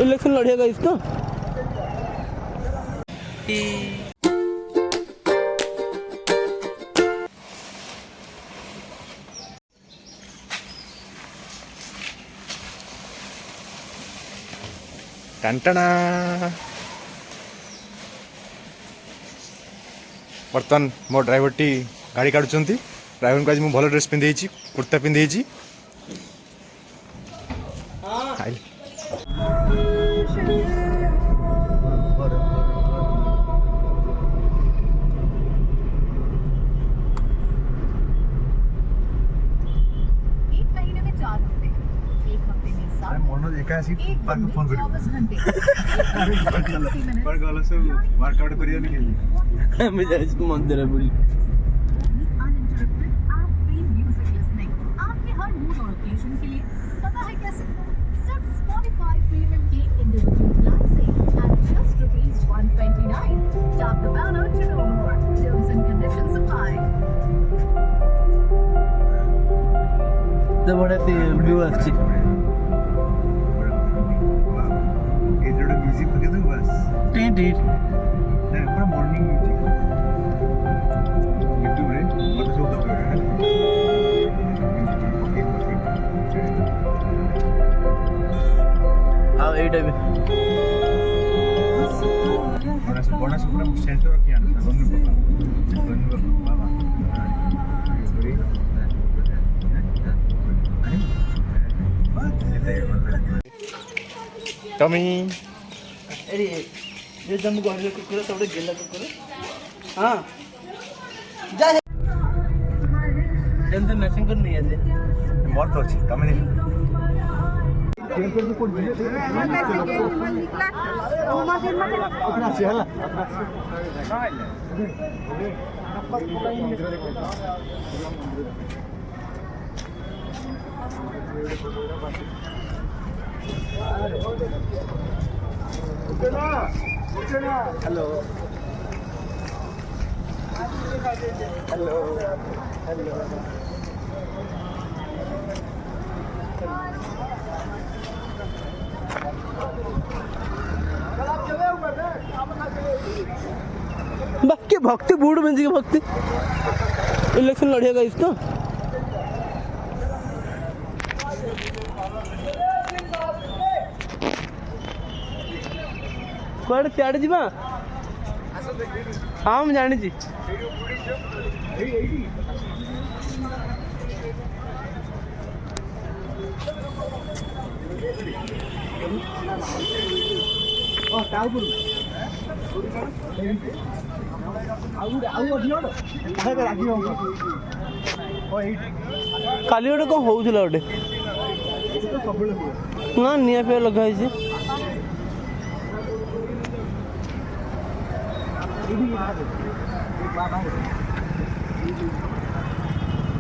Election लड़ेगा इसका। टंटना बर्तमान मो ड्राइवर टी गाड़ी काटुं। ड्राइवर को आज मुझे भल ड्रेस पिंधे कुर्ता पिंधे वर्कआउट मंदिर बोली बड़े व्यू अच्छी म्यूजिक लगे तो बस पूरा मॉर्निंग म्यूजिक यूट्यूब रे मत सब दबे हां एटा भी बड़ा पूरा सेंटर किया ना बन्नू बाबा टमी अरे ये जम गहरे कुकुर सब गेला कुकुर हां जा जल्दी नर्सिंग कर नहीं आते मोर तो अछि टमी नहीं हेलो हेलो हेलो बाकी भक्ति बूढ़ बन जी भक्ति इलेक्शन लड़ेगा इसका। कुआड़े सियाड़े जीवा हाँ मैं जानी काली गोटे कौन होउथिला गोटे ना निया पे लगा है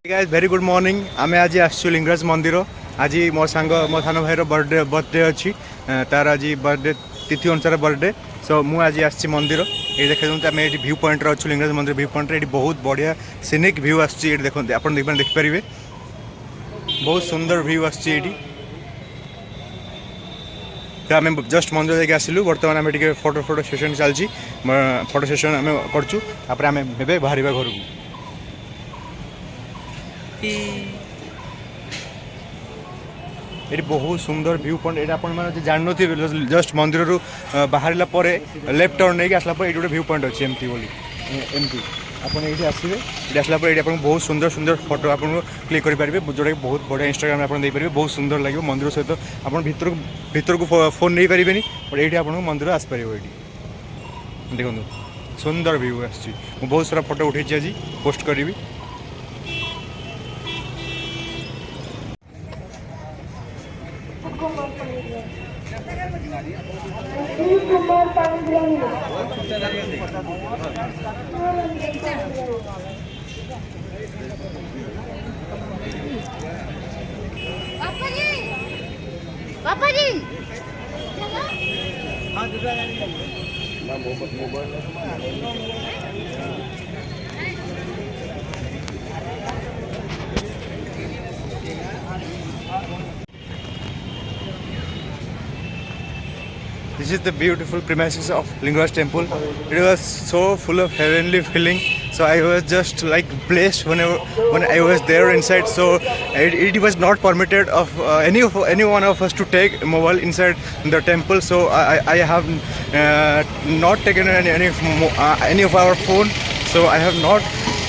गाइस वेरी गुड मॉर्निंग आम आज आसु लिंगराज मंदिर। आज मो सांग मो सान भाई बर्थडे अच्छी तार आज बर्थडे तिथि अनुसार बर्थडे सो मु आज आसी मंदिर ये देखते आम ये व्यू पॉइंट अच्छु लिंगराज मंदिर व्यू पॉइंट ये बहुत बढ़िया सीनिक व्यू आसती देखते आप देखिपारे बहुत सुंदर व्यू आसती तो आम जस्ट मंदिर जाके आसिलु बर्तमान आम फोटो फोटो सेशन चलती फोटो सेशन आम करचु तापर आम बाहर घर को ये बहुत सुंदर व्यू पॉइंट ये आप जान जस्ट मंदिर रू बाहर लेफ्ट टर्न नहीं आसला ये गोटे व्यू पॉइंट अच्छी एमती बोली एमती आपड़ ये आसवे ये आसला ये बहुत सुंदर सुंदर फोटो आप क्लिक करेंगे जोटा कि बहुत बढ़िया इंस्टाग्राम आप बहुत सुंदर लगे मंदिर सहित आप भर को फोन नहीं पारे बट ये आप मंदिर आसपर ये देखो सुंदर व्यू आसी बहुत सारा फोटो उठे आज पोस्ट करी पापा जी This is the beautiful premises of Lingaraj temple. It was so full of heavenly feeling. So I was just like blessed when I was there inside. So it was not permitted of any one of us to take mobile inside the temple. So I have not taken any of our phone. So I have not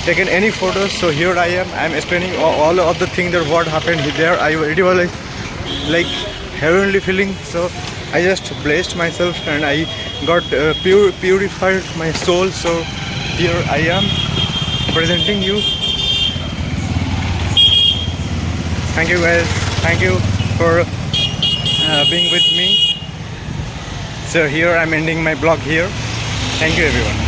taken any photos. So here I am. I'm explaining all of the things that what happened there. It was like heavenly feeling. So I just blessed myself and I got purified my soul. So here I am presenting you. Thank you guys. Thank you for being with me. So here I'm ending my blog here. Thank you everyone.